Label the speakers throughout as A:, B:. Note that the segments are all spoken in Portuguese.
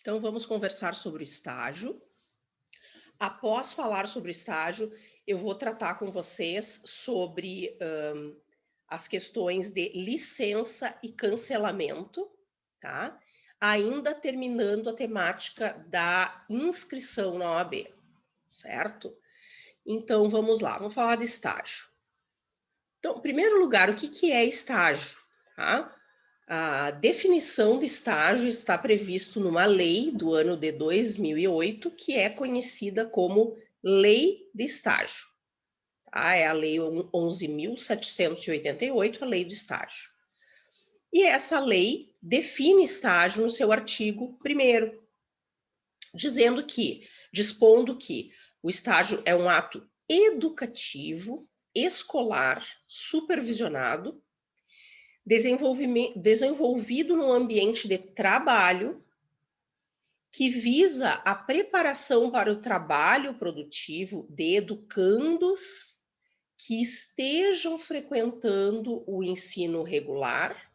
A: Então, vamos conversar sobre o estágio. Após falar sobre o estágio, eu vou tratar com vocês sobre as questões de licença e cancelamento, tá? Ainda terminando a temática da inscrição na OAB, certo? Então, vamos lá, vamos falar de estágio. Então, em primeiro lugar, o que é estágio? Tá? A definição de estágio está previsto numa lei do ano de 2008, que é conhecida como Lei de Estágio. Tá? É a Lei 11.788, a Lei do Estágio. E essa lei define estágio no seu artigo 1º, dispondo que o estágio é um ato educativo, escolar, supervisionado, desenvolvido no ambiente de trabalho, que visa a preparação para o trabalho produtivo de educandos que estejam frequentando o ensino regular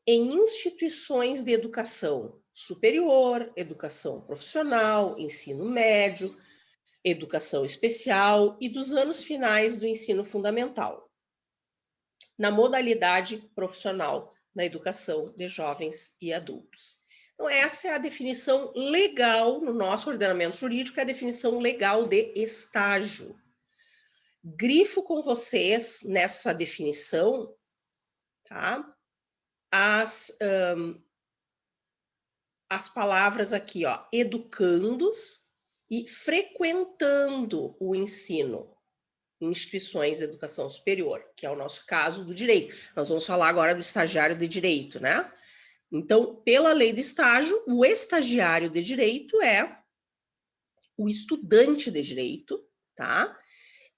A: em instituições de educação superior, educação profissional, ensino médio, educação especial e dos anos finais do ensino fundamental, na modalidade profissional na educação de jovens e adultos. Então, essa é a definição legal no nosso ordenamento jurídico, é a definição legal de estágio. Grifo com vocês nessa definição, tá? As palavras aqui, ó, educandos e frequentando o ensino em instituições de educação superior, que é o nosso caso do direito. Nós vamos falar agora do estagiário de direito, né? Então, pela lei de estágio, o estagiário de direito é o estudante de direito, tá?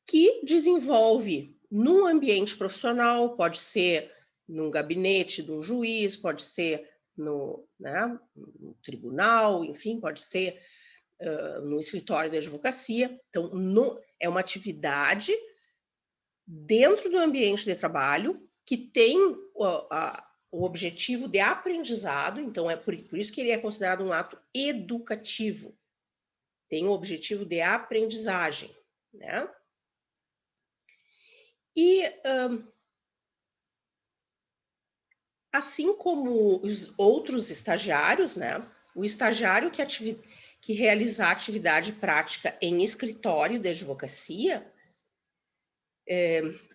A: Que desenvolve num ambiente profissional, pode ser num gabinete de um juiz, pode ser no tribunal, enfim, pode ser no escritório de advocacia. Então, é uma atividade dentro do ambiente de trabalho que tem o objetivo de aprendizado, então é por isso que ele é considerado um ato educativo. Tem o objetivo de aprendizagem, né? E assim como os outros estagiários, né? O estagiário que realizar atividade prática em escritório de advocacia,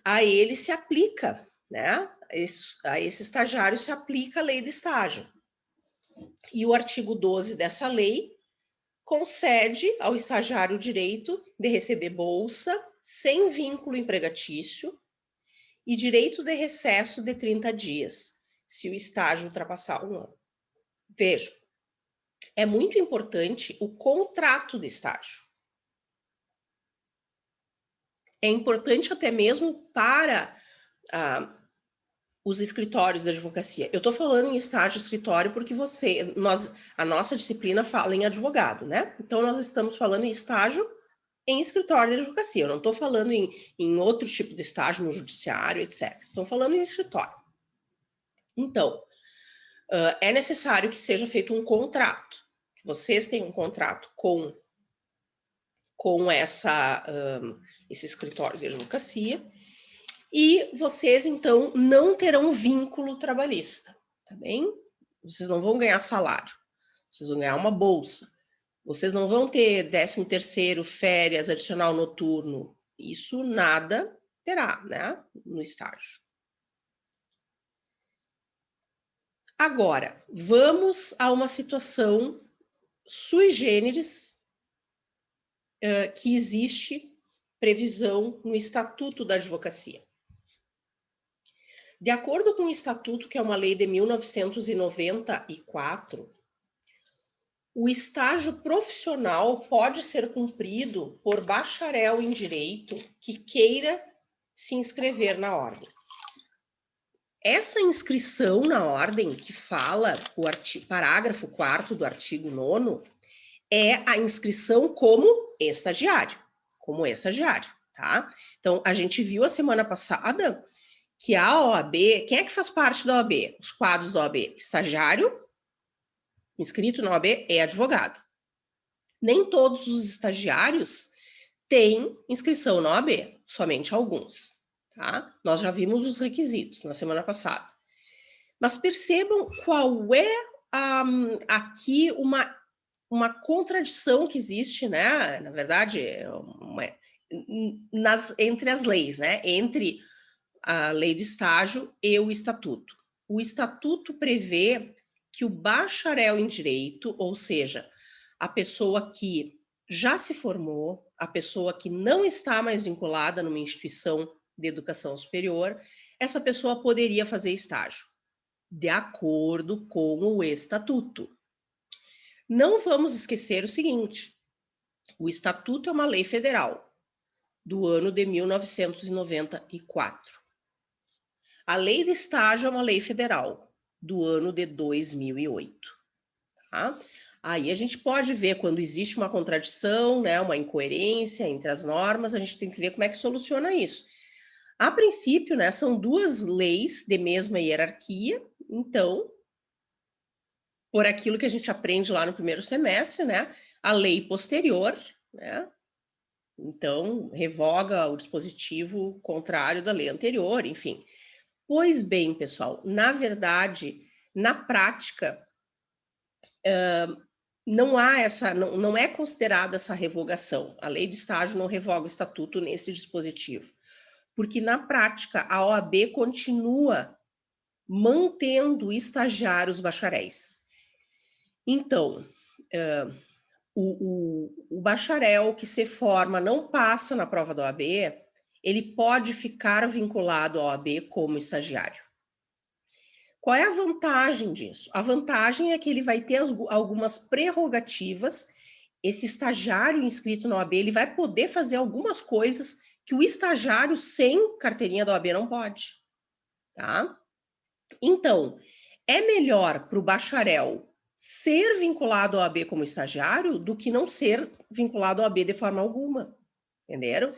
A: a ele se aplica, né? A esse estagiário se aplica a lei de estágio. E o artigo 12 dessa lei concede ao estagiário o direito de receber bolsa sem vínculo empregatício e direito de recesso de 30 dias, se o estágio ultrapassar 1 ano. Vejam, é muito importante o contrato de estágio. É importante até mesmo para os escritórios de advocacia. Eu estou falando em estágio escritório porque a nossa disciplina fala em advogado, né? Então, nós estamos falando em estágio em escritório de advocacia. Eu não estou falando em outro tipo de estágio no judiciário, etc. Estou falando em escritório. Então, é necessário que seja feito um contrato. Que vocês tenham um contrato com esse escritório de advocacia. E vocês, então, não terão vínculo trabalhista, tá bem? Vocês não vão ganhar salário, vocês vão ganhar uma bolsa. Vocês não vão ter 13º, férias, adicional noturno. Isso nada terá, né, no estágio. Agora, vamos a uma situação sui generis que existe previsão no Estatuto da Advocacia. De acordo com o Estatuto, que é uma lei de 1994, o estágio profissional pode ser cumprido por bacharel em direito que queira se inscrever na ordem. Essa inscrição na ordem que fala o parágrafo 4º do artigo 9º é a inscrição como estagiário, tá? Então, a gente viu a semana passada que a OAB, quem é que faz parte da OAB? Os quadros da OAB, estagiário, inscrito na OAB é advogado. Nem todos os estagiários têm inscrição na OAB, somente alguns, tá? Nós já vimos os requisitos na semana passada. Mas percebam qual é aqui uma contradição que existe, né? Na verdade, entre as leis, né? Entre a lei do estágio e o estatuto. O estatuto prevê que o bacharel em direito, ou seja, a pessoa que já se formou, a pessoa que não está mais vinculada numa instituição de educação superior, essa pessoa poderia fazer estágio, de acordo com o estatuto. Não vamos esquecer o seguinte: o estatuto é uma lei federal do ano de 1994. A lei de estágio é uma lei federal do ano de 2008. Tá? Aí a gente pode ver quando existe uma contradição, né, uma incoerência entre as normas, a gente tem que ver como é que soluciona isso. A princípio, né, são duas leis de mesma hierarquia, então, por aquilo que a gente aprende lá no primeiro semestre, né, a lei posterior, né, então, revoga o dispositivo contrário da lei anterior, enfim. Pois bem, pessoal, na verdade, na prática, não há essa, não é considerada essa revogação. A lei de estágio não revoga o estatuto nesse dispositivo, porque na prática a OAB continua mantendo estagiários bacharéis. Então, o bacharel que se forma não passa na prova da OAB, ele pode ficar vinculado à OAB como estagiário. Qual é a vantagem disso? A vantagem é que ele vai ter algumas prerrogativas. Esse estagiário inscrito na OAB, ele vai poder fazer algumas coisas que o estagiário sem carteirinha da OAB não pode, tá? Então, é melhor para o bacharel ser vinculado à OAB como estagiário do que não ser vinculado à OAB de forma alguma, entenderam?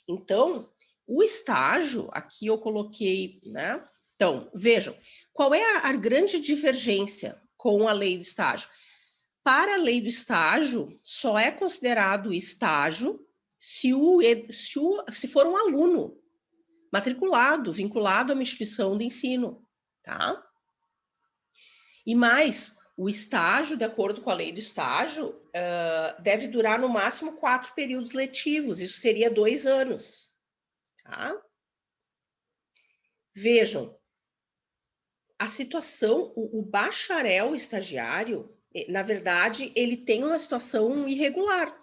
A: Então, o estágio, aqui eu coloquei, né? Então, vejam, qual é a grande divergência com a lei do estágio? Para a lei do estágio, só é considerado estágio se for um aluno matriculado, vinculado a uma instituição de ensino, tá? E mais, o estágio, de acordo com a lei do estágio, deve durar no máximo 4 períodos letivos, isso seria 2 anos, tá? Vejam, a situação, o bacharel estagiário, na verdade, ele tem uma situação irregular,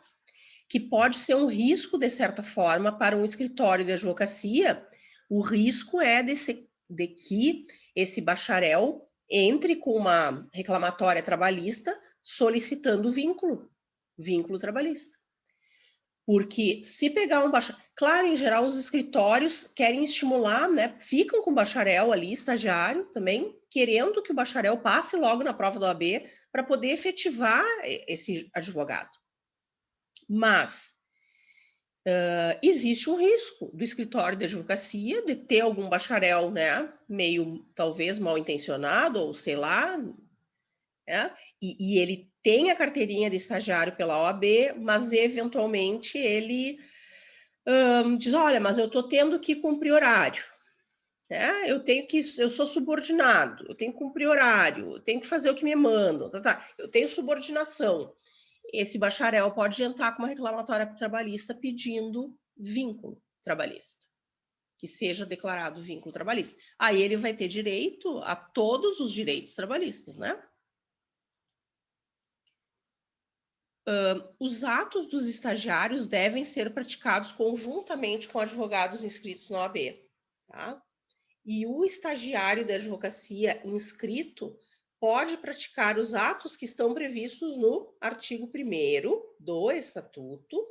A: que pode ser um risco, de certa forma, para um escritório de advocacia. O risco é de que esse bacharel entre com uma reclamatória trabalhista solicitando vínculo trabalhista. Porque se pegar um bacharel... Claro, em geral, os escritórios querem estimular, né? Ficam com o bacharel ali, estagiário também, querendo que o bacharel passe logo na prova da OAB para poder efetivar esse advogado. Mas existe um risco do escritório de advocacia de ter algum bacharel, né? Meio, talvez, mal intencionado, ou sei lá, né? E ele tem a carteirinha de estagiário pela OAB, mas eventualmente ele diz: olha, mas eu estou tendo que cumprir horário, né? Eu sou subordinado, eu tenho que cumprir horário, eu tenho que fazer o que me mandam, eu tenho subordinação. Esse bacharel pode entrar com uma reclamatória trabalhista pedindo vínculo trabalhista, que seja declarado vínculo trabalhista. Aí ele vai ter direito a todos os direitos trabalhistas, né? Os atos dos estagiários devem ser praticados conjuntamente com advogados inscritos na OAB, tá? E o estagiário da advocacia inscrito pode praticar os atos que estão previstos no artigo 1º do Estatuto,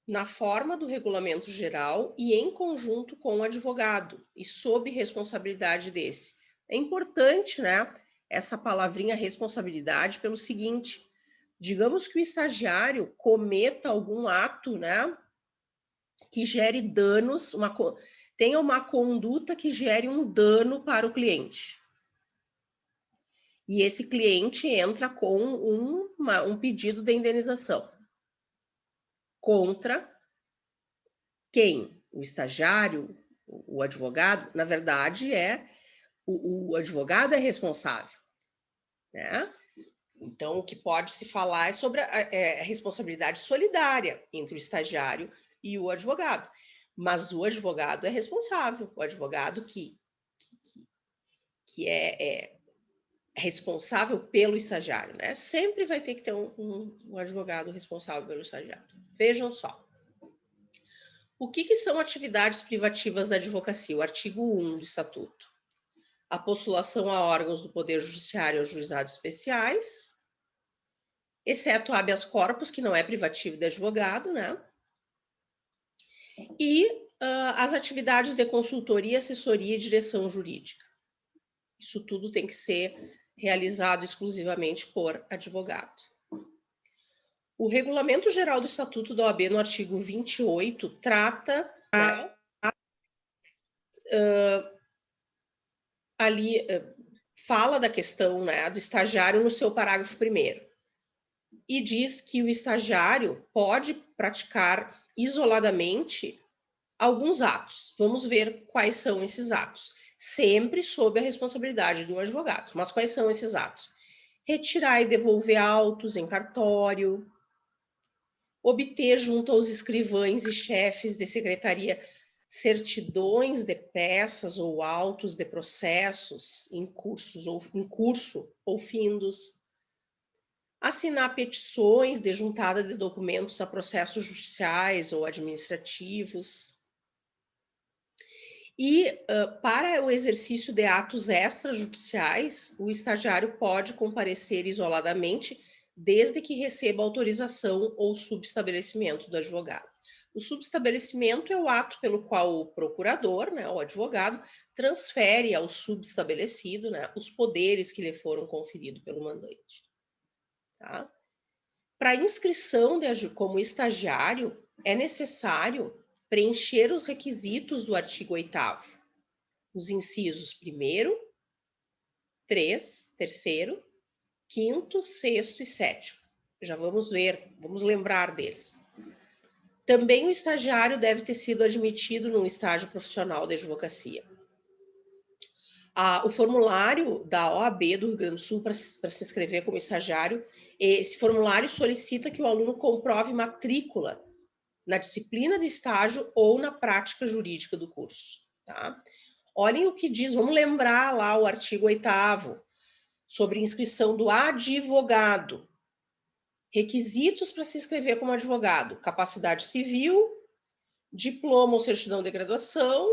A: na forma do regulamento geral e em conjunto com o advogado e sob responsabilidade desse. É importante, né, essa palavrinha responsabilidade pelo seguinte: digamos que o estagiário cometa algum ato, né, que gere danos, tenha uma conduta que gere um dano para o cliente. E esse cliente entra com um pedido de indenização. Contra quem? O estagiário, o advogado? Na verdade, o advogado é responsável, né? Então, o que pode se falar é sobre a responsabilidade solidária entre o estagiário e o advogado. Mas o advogado é responsável, o advogado que é responsável pelo estagiário, né? Sempre vai ter que ter um advogado responsável pelo estagiário. Vejam só. O que são atividades privativas da advocacia? O artigo 1 do Estatuto. A postulação a órgãos do Poder Judiciário ou juizados especiais, exceto habeas corpus, que não é privativo de advogado, né? E as atividades de consultoria, assessoria e direção jurídica. Isso tudo tem que ser realizado exclusivamente por advogado. O Regulamento Geral do Estatuto da OAB, no artigo 28, trata, né, ali, fala da questão, né, do estagiário no seu parágrafo 1º. E diz que o estagiário pode praticar isoladamente alguns atos. Vamos ver quais são esses atos. Sempre sob a responsabilidade de um advogado. Mas quais são esses atos? Retirar e devolver autos em cartório, obter junto aos escrivães e chefes de secretaria certidões de peças ou autos de processos em curso ou findos, assinar petições de juntada de documentos a processos judiciais ou administrativos. E para o exercício de atos extrajudiciais, o estagiário pode comparecer isoladamente, desde que receba autorização ou subestabelecimento do advogado. O subestabelecimento é o ato pelo qual o procurador, né, o advogado, transfere ao subestabelecido, né, os poderes que lhe foram conferidos pelo mandante. Tá? Para inscrição como estagiário, é necessário preencher os requisitos do artigo 8º, os incisos 1º, 3, 3º, 5º, 6º e 7º. Já vamos ver, vamos lembrar deles. Também o estagiário deve ter sido admitido num estágio profissional de advocacia. O formulário da OAB do Rio Grande do Sul para se inscrever como estagiário, esse formulário solicita que o aluno comprove matrícula na disciplina de estágio ou na prática jurídica do curso. Tá? Olhem o que diz, vamos lembrar lá o artigo 8º, sobre inscrição do advogado. Requisitos para se inscrever como advogado: capacidade civil, diploma ou certidão de graduação,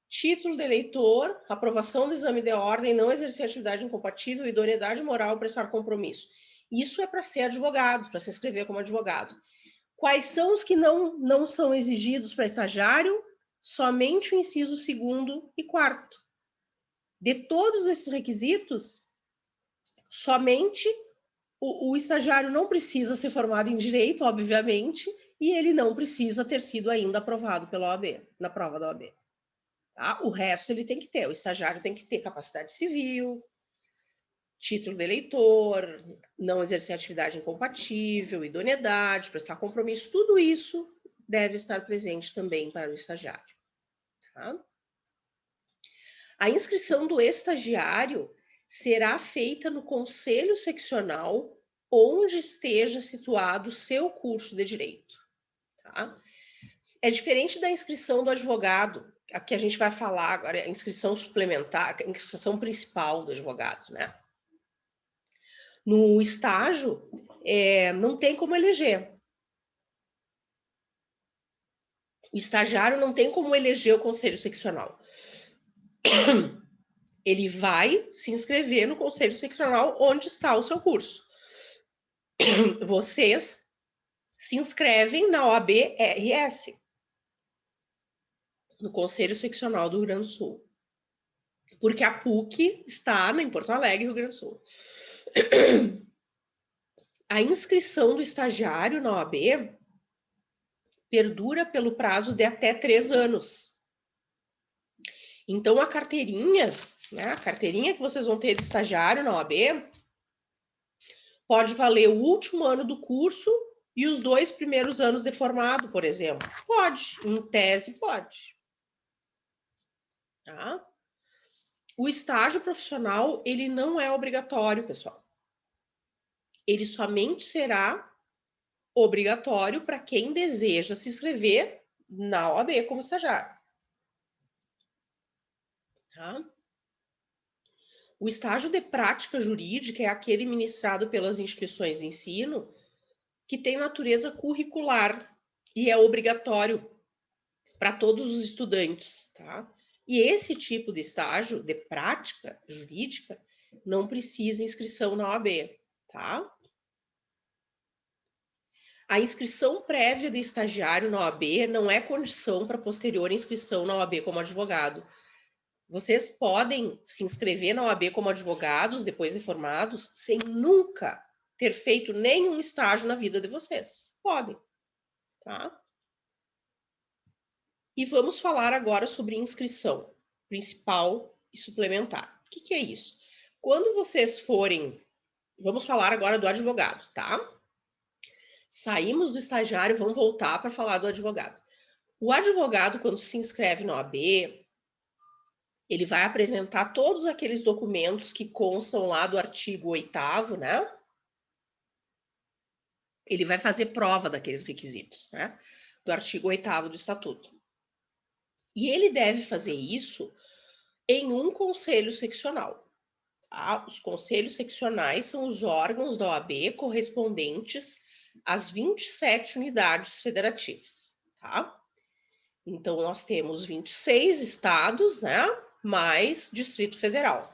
A: título de eleitor, aprovação do exame de ordem, não exercer atividade incompatível, idoneidade moral, prestar compromisso. Isso é para ser advogado, para se inscrever como advogado. Quais são os que não são exigidos para estagiário? Somente o inciso 2º e 4º. De todos esses requisitos, somente o estagiário não precisa ser formado em direito, obviamente, e ele não precisa ter sido ainda aprovado pela OAB, na prova da OAB. Tá? O resto ele tem que ter. O estagiário tem que ter capacidade civil, título de eleitor, não exercer atividade incompatível, idoneidade, prestar compromisso, tudo isso deve estar presente também para o estagiário. Tá? A inscrição do estagiário será feita no conselho seccional onde esteja situado o seu curso de direito. Tá? É diferente da inscrição do advogado, a que a gente vai falar agora, a inscrição suplementar, a inscrição principal do advogado, né? No estágio, não tem como eleger. O estagiário não tem como eleger o conselho seccional. Ele vai se inscrever no conselho seccional onde está o seu curso. Vocês se inscrevem na OAB-RS, no Conselho Seccional do Rio Grande do Sul. Porque a PUC está em Porto Alegre, Rio Grande do Sul. A inscrição do estagiário na OAB perdura pelo prazo de até 3 anos. Então, a carteirinha né? A carteirinha que vocês vão ter de estagiário na OAB pode valer o último ano do curso e os 2 primeiros anos de formado, por exemplo. Pode, em tese pode. Tá? O estágio profissional, ele não é obrigatório, pessoal. Ele somente será obrigatório para quem deseja se inscrever na OAB como estagiário. Tá? O estágio de prática jurídica é aquele ministrado pelas instituições de ensino que tem natureza curricular e é obrigatório para todos os estudantes, tá? E esse tipo de estágio de prática jurídica não precisa inscrição na OAB, tá? A inscrição prévia de estagiário na OAB não é condição para posterior inscrição na OAB como advogado. Vocês podem se inscrever na OAB como advogados depois de formados sem nunca ter feito nenhum estágio na vida de vocês. Podem, tá? E vamos falar agora sobre inscrição principal e suplementar. O que é isso? Quando vocês forem... Vamos falar agora do advogado, tá? Saímos do estagiário, vamos voltar para falar do advogado. O advogado, quando se inscreve na OAB, ele vai apresentar todos aqueles documentos que constam lá do artigo 8º, né? Ele vai fazer prova daqueles requisitos, né? Do artigo 8º do Estatuto. E ele deve fazer isso em um conselho seccional. Tá? Os conselhos seccionais são os órgãos da OAB correspondentes às 27 unidades federativas, tá? Então, nós temos 26 estados, né? Mais Distrito Federal.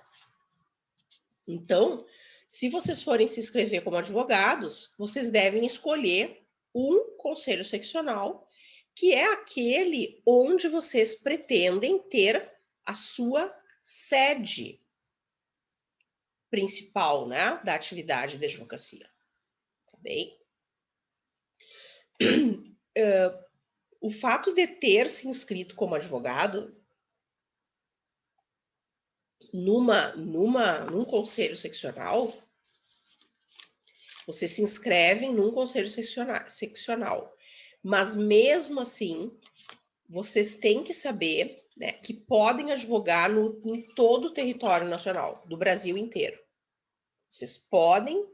A: Então, se vocês forem se inscrever como advogados, vocês devem escolher um conselho seccional, que é aquele onde vocês pretendem ter a sua sede principal, né, da atividade de advocacia. Tá bem? O fato de ter se inscrito como advogado num conselho seccional, você se inscreve num conselho seccional. Mas mesmo assim, vocês têm que saber, né, que podem advogar em todo o território nacional, do Brasil inteiro. Vocês podem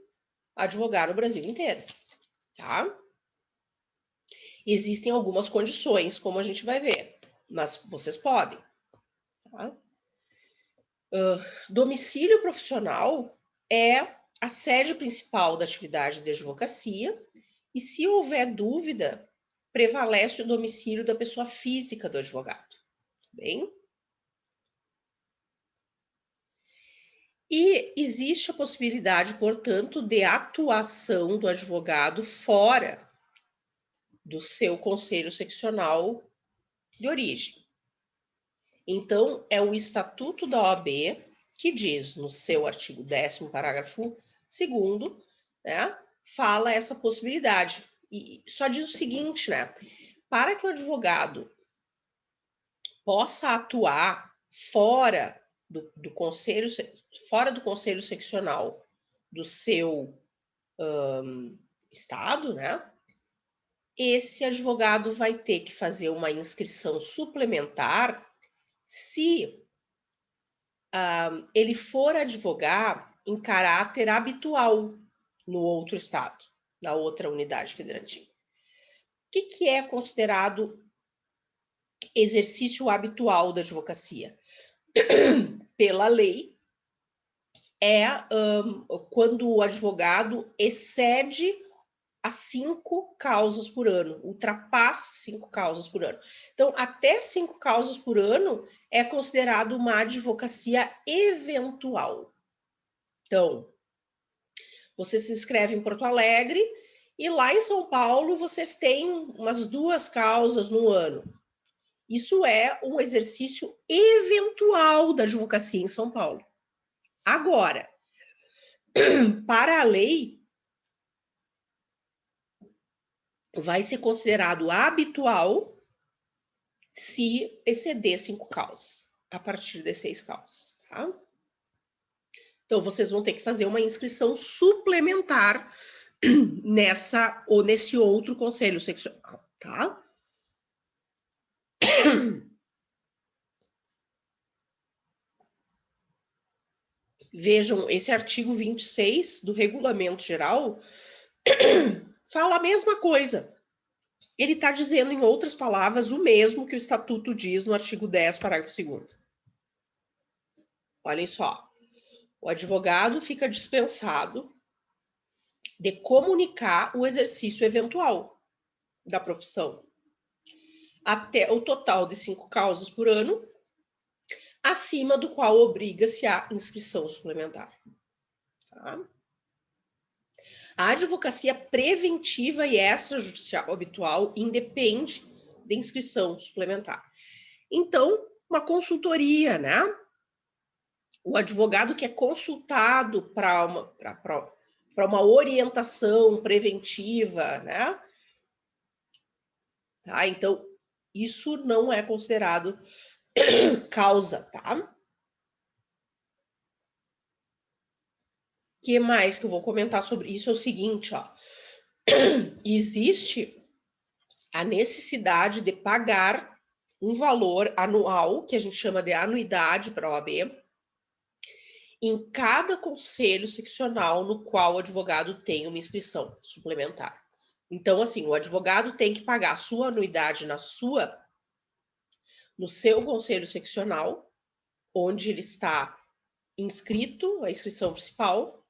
A: advogar no Brasil inteiro, tá? Existem algumas condições, como a gente vai ver, mas vocês podem. Tá? Domicílio profissional é a sede principal da atividade de advocacia e, se houver dúvida, prevalece o domicílio da pessoa física do advogado. Bem? E existe a possibilidade, portanto, de atuação do advogado fora do seu conselho seccional de origem. Então, é o Estatuto da OAB que diz, no seu artigo 10º, parágrafo 2º, né, fala essa possibilidade. E só diz o seguinte, né, para que o advogado possa atuar fora do conselho seccional do seu estado, né, esse advogado vai ter que fazer uma inscrição suplementar se ele for advogar em caráter habitual no outro estado, na outra unidade federativa. O que é considerado exercício habitual da advocacia? Pela lei, é quando o advogado excede as 5 causas por ano, ultrapassa 5 causas por ano. Então, até 5 causas por ano é considerado uma advocacia eventual. Então, você se inscreve em Porto Alegre e lá em São Paulo vocês têm umas 2 causas no ano. Isso é um exercício eventual da advocacia em São Paulo. Agora, para a lei, vai ser considerado habitual se exceder 5 causas, a partir de 6 causas. tá? Então, vocês vão ter que fazer uma inscrição suplementar nessa ou nesse outro conselho seccional, tá? Vejam, esse artigo 26 do Regulamento Geral fala a mesma coisa. Ele está dizendo, em outras palavras, o mesmo que o Estatuto diz no artigo 10, parágrafo 2º. Olhem só. O advogado fica dispensado de comunicar o exercício eventual da profissão até o total de 5 causas por ano, acima do qual obriga-se a inscrição suplementar. Tá? A advocacia preventiva e extrajudicial habitual independe de inscrição suplementar. Então, uma consultoria, né? O advogado que é consultado para uma orientação preventiva, né? Tá? Então, isso não é considerado causa, tá? O que mais que eu vou comentar sobre isso é o seguinte, ó. Existe a necessidade de pagar um valor anual, que a gente chama de anuidade para a OAB, em cada conselho seccional no qual o advogado tem uma inscrição suplementar. Então, assim, o advogado tem que pagar a sua anuidade no seu conselho seccional, onde ele está inscrito, a inscrição principal,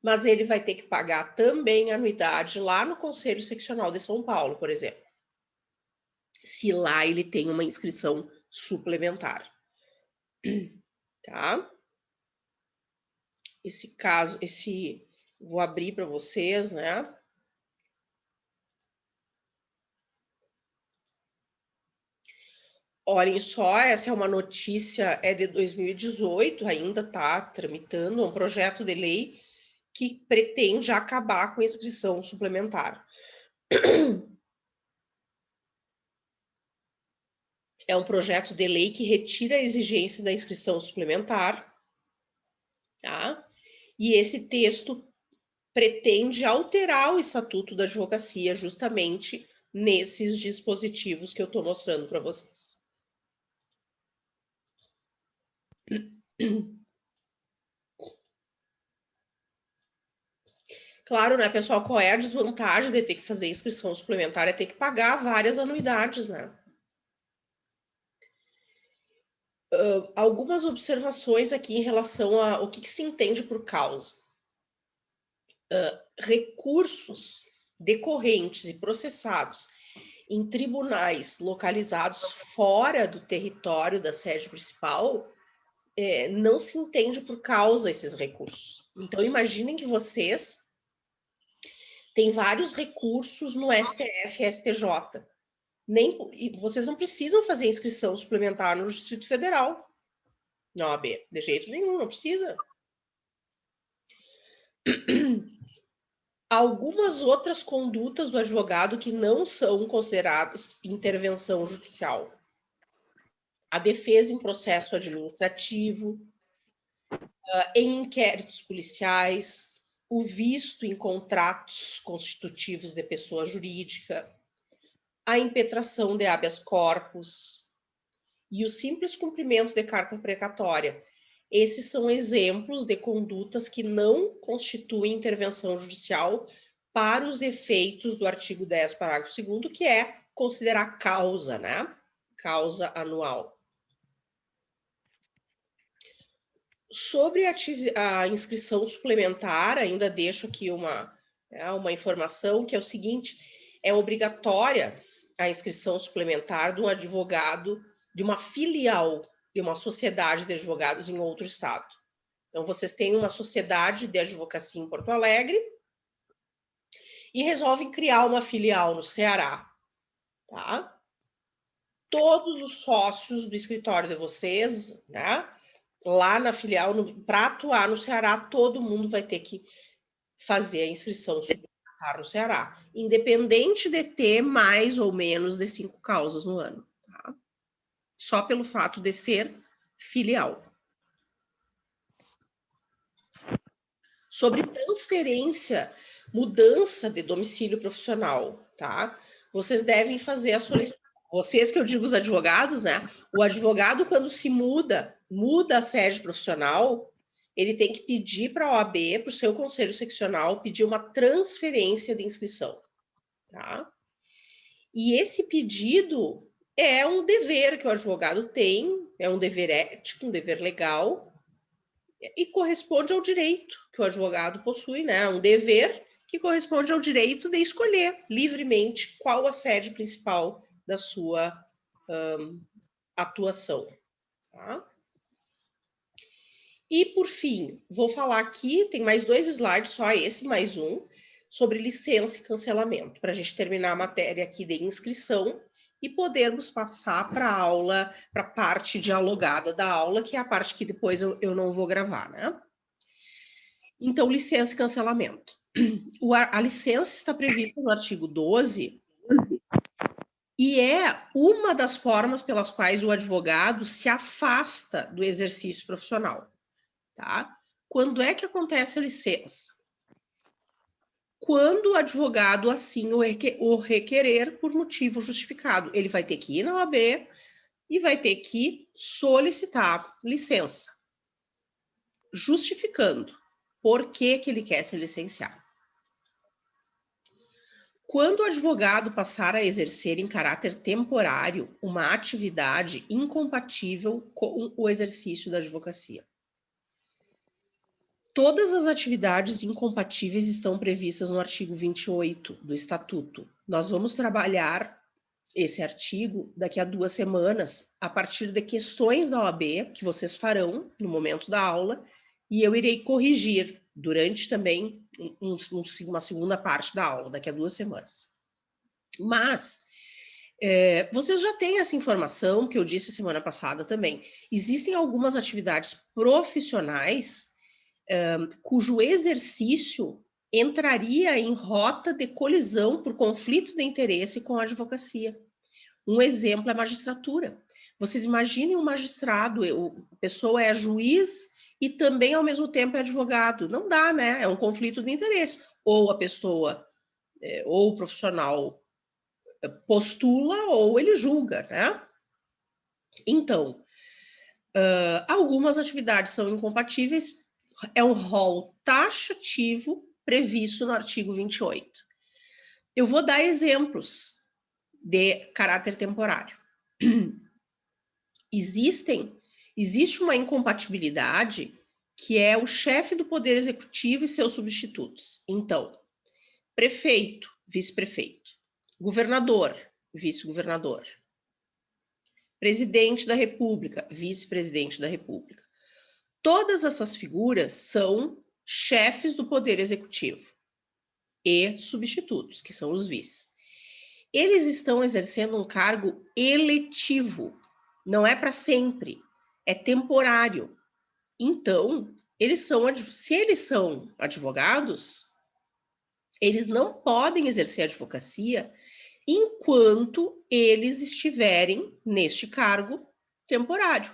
A: mas ele vai ter que pagar também a anuidade lá no Conselho Seccional de São Paulo, por exemplo, se lá ele tem uma inscrição suplementar. Tá? Esse caso, vou abrir para vocês, né? Olhem só, essa é uma notícia, é de 2018, ainda está tramitando, um projeto de lei que pretende acabar com a inscrição suplementar. É um projeto de lei que retira a exigência da inscrição suplementar, tá? E esse texto pretende alterar o Estatuto da Advocacia justamente nesses dispositivos que eu estou mostrando para vocês. Claro, né, pessoal, qual é a desvantagem de ter que fazer inscrição suplementar? É ter que pagar várias anuidades, né? Algumas observações aqui em relação ao que se entende por causa. Recursos decorrentes e processados em tribunais localizados fora do território da sede principal, não se entende por causa esses recursos. Então, imaginem que vocês têm vários recursos no STF e STJ. Vocês não precisam fazer inscrição suplementar no Distrito Federal, na OAB, de jeito nenhum, não precisa. Algumas outras condutas do advogado que não são consideradas intervenção judicial. A defesa em processo administrativo, em inquéritos policiais, o visto em contratos constitutivos de pessoa jurídica, a impetração de habeas corpus e o simples cumprimento de carta precatória. Esses são exemplos de condutas que não constituem intervenção judicial para os efeitos do artigo 10, parágrafo 2º, que é considerar causa, né? Causa anual. Sobre a inscrição suplementar, ainda deixo aqui uma informação, que é o seguinte: é obrigatória a inscrição suplementar de um advogado de uma filial de uma sociedade de advogados em outro estado. Então, vocês têm uma sociedade de advocacia em Porto Alegre e resolvem criar uma filial no Ceará, tá? Todos os sócios do escritório de vocês, né? Lá na filial, para atuar no Ceará, todo mundo vai ter que fazer a inscrição suplementar no Ceará, independente de ter mais ou menos de 5 causas no ano, tá? Só pelo fato de ser filial. sobre transferência, mudança de domicílio profissional, tá? Vocês devem fazer a solicitação. Vocês que eu digo os advogados, né? O advogado, quando se muda a sede profissional, ele tem que pedir para a OAB, para o seu conselho seccional, pedir uma transferência de inscrição, tá? E esse pedido é um dever que o advogado tem, é um dever ético, um dever legal, e corresponde ao direito que o advogado possui, né? Um dever que corresponde ao direito de escolher livremente qual a sede principal da sua atuação, tá? E, por fim, vou falar aqui, tem mais 2 slides, só esse mais um, sobre licença e cancelamento, para a gente terminar a matéria aqui de inscrição e podermos passar para a aula, para a parte dialogada da aula, que é a parte que depois eu não vou gravar, né? Então, licença e cancelamento. A licença está prevista no artigo 12 e é uma das formas pelas quais o advogado se afasta do exercício profissional, tá? Quando é que acontece a licença? Quando o advogado assim o requerer por motivo justificado. Ele vai ter que ir na OAB e vai ter que solicitar licença, justificando por que ele quer se licenciar. Quando o advogado passar a exercer em caráter temporário uma atividade incompatível com o exercício da advocacia. Todas as atividades incompatíveis estão previstas no artigo 28 do Estatuto. Nós vamos trabalhar esse artigo daqui a 2 semanas, a partir de questões da OAB que vocês farão no momento da aula, e eu irei corrigir durante também uma segunda parte da aula, daqui a 2 semanas. Mas vocês já têm essa informação que eu disse semana passada também. Existem algumas atividades profissionais cujo exercício entraria em rota de colisão por conflito de interesse com a advocacia. Um exemplo é a magistratura. Vocês imaginem um magistrado, a pessoa é juiz e também, ao mesmo tempo, é advogado. Não dá, né? É um conflito de interesse. Ou a pessoa, ou o profissional postula, ou ele julga, né? Então, algumas atividades são incompatíveis, é um rol taxativo previsto no artigo 28. Eu vou dar exemplos de caráter temporário. Existe uma incompatibilidade que é o chefe do Poder Executivo e seus substitutos. Então, prefeito, vice-prefeito, governador, vice-governador, presidente da República, vice-presidente da República. Todas essas figuras são chefes do Poder Executivo e substitutos, que são os vice. Eles estão exercendo um cargo eletivo, não é para sempre, é temporário. Então, se eles são advogados, eles não podem exercer advocacia enquanto eles estiverem neste cargo temporário,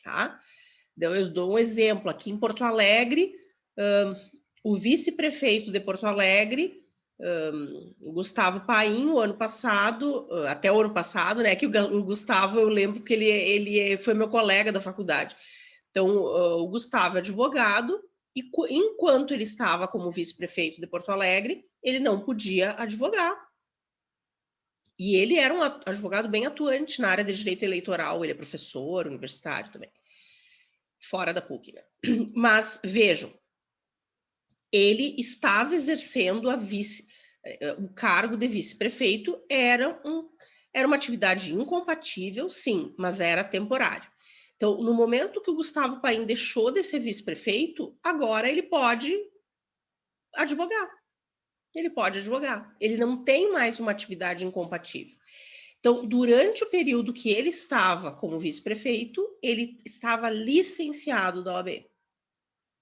A: tá? Então, eu dou um exemplo aqui em Porto Alegre, o vice-prefeito de Porto Alegre, Gustavo Paim, o ano passado, até o ano passado, né, que o Gustavo, eu lembro que ele foi meu colega da faculdade. Então, o Gustavo é advogado, e enquanto ele estava como vice-prefeito de Porto Alegre, ele não podia advogar. E ele era um advogado bem atuante na área de direito eleitoral, ele é professor universitário também, fora da PUC, né? Mas, vejam, ele estava exercendo o cargo de vice-prefeito, era uma atividade incompatível, sim, mas era temporário. Então, no momento que o Gustavo Paim deixou de ser vice-prefeito, agora ele pode advogar. Ele pode advogar. Ele não tem mais uma atividade incompatível. Então, durante o período que ele estava como vice-prefeito, ele estava licenciado da OAB.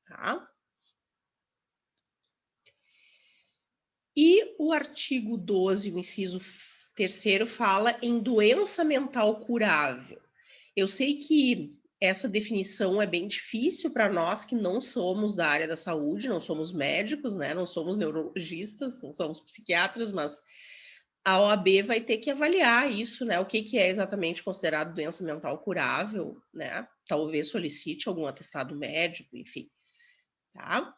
A: Tá? E o artigo 12, o inciso 3º, fala em doença mental curável. Eu sei que essa definição é bem difícil para nós que não somos da área da saúde, não somos médicos, né? Não somos neurologistas, não somos psiquiatras, mas a OAB vai ter que avaliar isso, né? O que é exatamente considerado doença mental curável, né? Talvez solicite algum atestado médico, enfim, tá?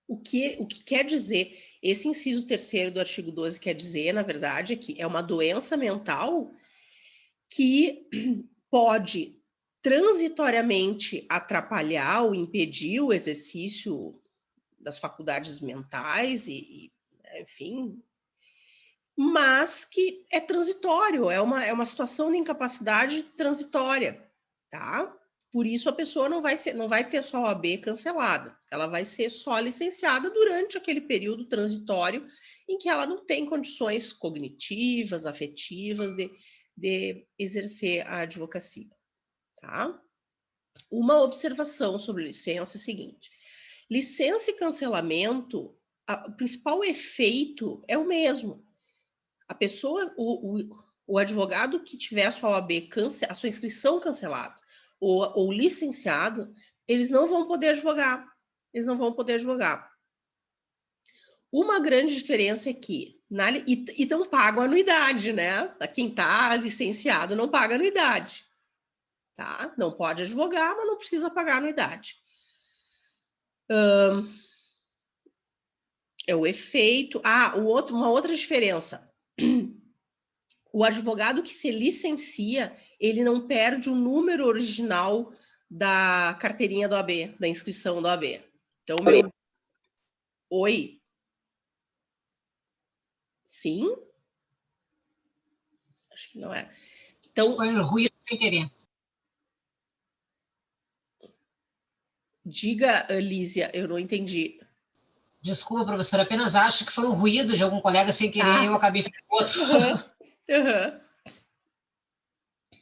A: O que quer dizer, esse inciso 3º do artigo 12 quer dizer, na verdade, é que é uma doença mental que pode transitoriamente atrapalhar ou impedir o exercício das faculdades mentais enfim, mas que é transitório, é uma situação de incapacidade transitória, tá? Por isso a pessoa não vai ter sua OAB cancelada, ela vai ser só licenciada durante aquele período transitório em que ela não tem condições cognitivas, afetivas de exercer a advocacia, tá? Uma observação sobre licença é a seguinte: licença e cancelamento, o principal efeito é o mesmo. A pessoa, o advogado que tiver a sua OAB, a sua inscrição cancelada ou licenciado, eles não vão poder advogar. Eles não vão poder advogar. Uma grande diferença é que e não pagam anuidade, né? Quem está licenciado não paga anuidade, tá? Não pode advogar, mas não precisa pagar anuidade. É o efeito. Uma outra diferença. O advogado que se licencia, ele não perde o número original da carteirinha do AB, da inscrição do AB. Então, Oi? Sim? Acho que não é. Então,
B: foi um ruído sem querer.
A: Diga, Lísia, eu não entendi.
B: Desculpa, professora, apenas acho que foi um ruído de algum colega sem querer e eu acabei fazendo outro.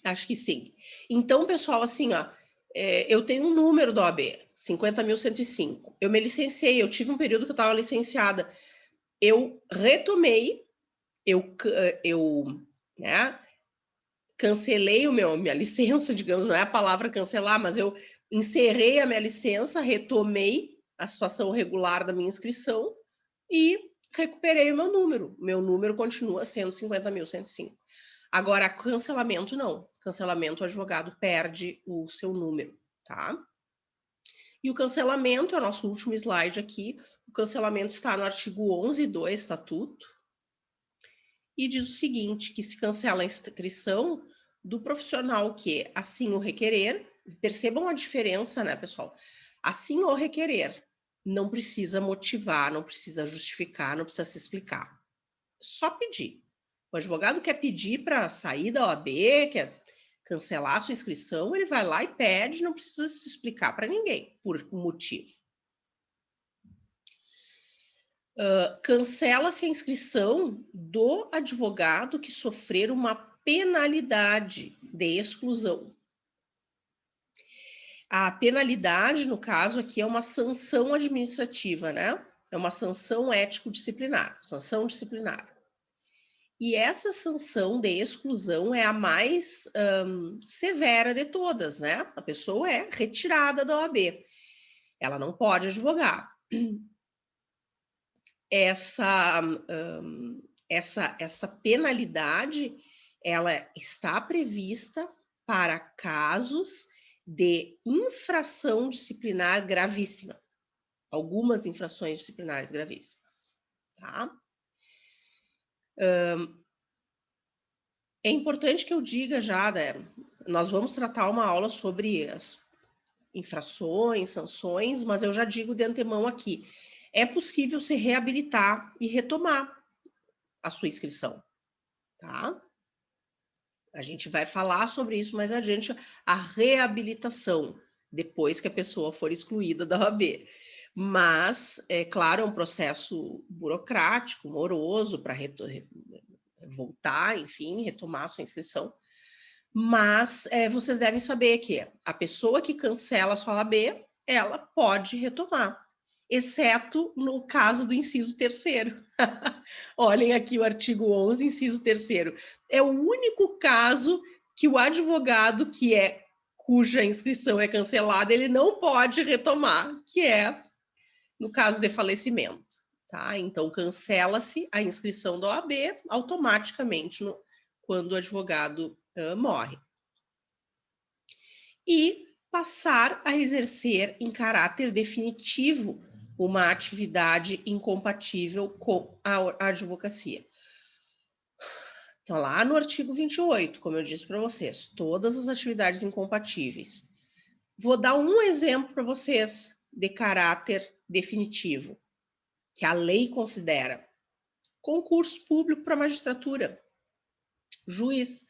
A: Acho que sim. Então, pessoal, assim, ó, eu tenho um número do OAB, 50.105. Eu me licenciei, eu tive um período que eu estava licenciada. Eu retomei, né, cancelei minha licença, digamos, não é a palavra cancelar, mas eu encerrei a minha licença, retomei a situação regular da minha inscrição e recuperei o meu número. Meu número continua sendo 50.105. Agora, cancelamento não. Cancelamento, o advogado perde o seu número, tá? E o cancelamento, é o nosso último slide aqui, o cancelamento está no artigo 11 do Estatuto, e diz o seguinte, que se cancela a inscrição do profissional que assim o requerer, percebam a diferença, né, pessoal? Assim o requerer, não precisa motivar, não precisa justificar, não precisa se explicar. Só pedir. O advogado quer pedir para sair da OAB, quer cancelar a sua inscrição, ele vai lá e pede, não precisa se explicar para ninguém por motivo. Cancela-se a inscrição do advogado que sofrer uma penalidade de exclusão. A penalidade, no caso aqui, é uma sanção administrativa, né? É uma sanção ético-disciplinar, sanção disciplinar. E essa sanção de exclusão é a mais severa de todas, né? A pessoa é retirada da OAB. Ela não pode advogar. Essa penalidade, ela está prevista para casos de infração disciplinar gravíssima. Algumas infrações disciplinares gravíssimas, tá? É importante que eu diga já, né? Nós vamos tratar uma aula sobre as infrações, sanções, mas eu já digo de antemão aqui, é possível se reabilitar e retomar a sua inscrição, tá? A gente vai falar sobre isso mais adiante, a reabilitação, depois que a pessoa for excluída da OAB. Mas, é claro, é um processo burocrático, moroso, para voltar, enfim, retomar a sua inscrição. Mas vocês devem saber que a pessoa que cancela a sua OAB, ela pode retomar, exceto no caso do inciso 3º. Olhem aqui o artigo 11, inciso 3º. É o único caso que o advogado cuja inscrição é cancelada, ele não pode retomar, que é no caso de falecimento, tá? Então, cancela-se a inscrição da OAB automaticamente quando o advogado morre. E passar a exercer em caráter definitivo uma atividade incompatível com a advocacia. Então, lá no artigo 28, como eu disse para vocês, todas as atividades incompatíveis. Vou dar um exemplo para vocês de caráter definitivo, que a lei considera. Concurso público para magistratura. Juiz.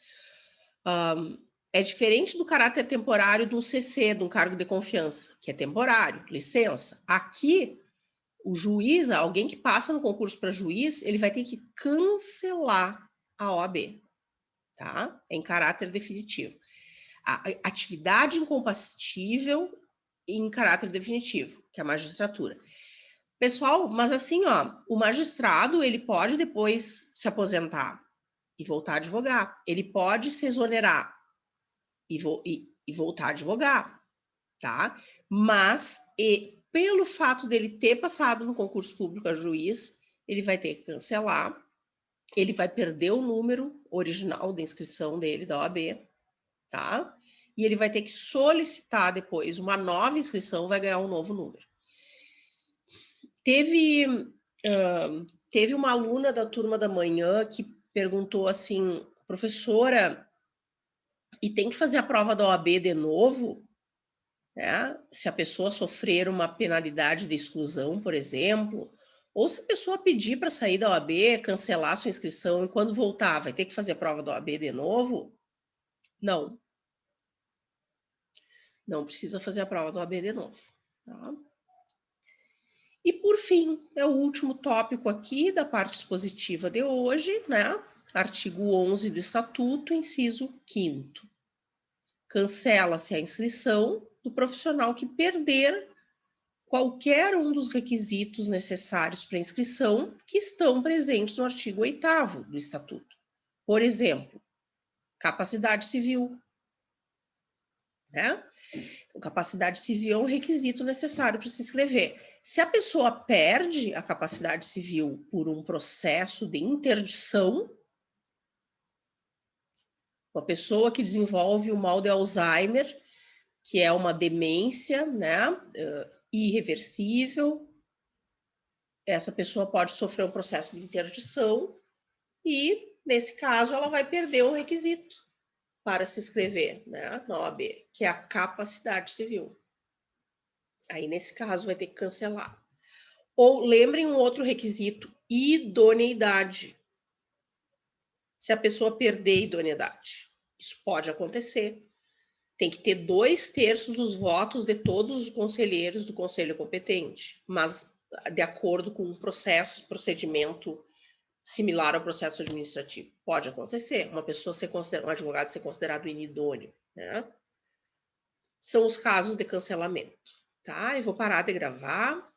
A: É diferente do caráter temporário de um CC, de um cargo de confiança, que é temporário, licença. Aqui, o juiz, alguém que passa no concurso para juiz, ele vai ter que cancelar a OAB, tá? Em caráter definitivo. A atividade incompatível em caráter definitivo, que é a magistratura. Pessoal, mas assim, ó, o magistrado, ele pode depois se aposentar e voltar a advogar. Ele pode se exonerar e voltar a advogar, tá? Mas, pelo fato dele ter passado no concurso público a juiz, ele vai ter que cancelar, ele vai perder o número original da inscrição dele, da OAB, tá? E ele vai ter que solicitar depois uma nova inscrição, vai ganhar um novo número. Teve uma aluna da turma da manhã que perguntou assim, professora, e tem que fazer a prova da OAB de novo? Né? Se a pessoa sofrer uma penalidade de exclusão, por exemplo, ou se a pessoa pedir para sair da OAB, cancelar sua inscrição e quando voltar, vai ter que fazer a prova da OAB de novo? Não. Não precisa fazer a prova da OAB de novo. Tá? E, por fim, é o último tópico aqui da parte expositiva de hoje, né? Artigo 11 do Estatuto, inciso 5º. Cancela-se a inscrição do profissional que perder qualquer um dos requisitos necessários para inscrição que estão presentes no artigo 8º do Estatuto. Por exemplo, capacidade civil, né? Capacidade civil é um requisito necessário para se inscrever. Se a pessoa perde a capacidade civil por um processo de interdição, uma pessoa que desenvolve o mal de Alzheimer, que é uma demência, né, irreversível, essa pessoa pode sofrer um processo de interdição e, nesse caso, ela vai perder o requisito para se inscrever, né, na OAB, que é a capacidade civil. Aí, nesse caso, vai ter que cancelar. Ou lembrem um outro requisito, idoneidade. Se a pessoa perder a idoneidade, isso pode acontecer. Tem que ter 2/3 dos votos de todos os conselheiros do conselho competente, mas de acordo com um procedimento similar ao processo administrativo. Pode acontecer, um advogado ser considerado inidôneo, né? São os casos de cancelamento, tá? Eu vou parar de gravar.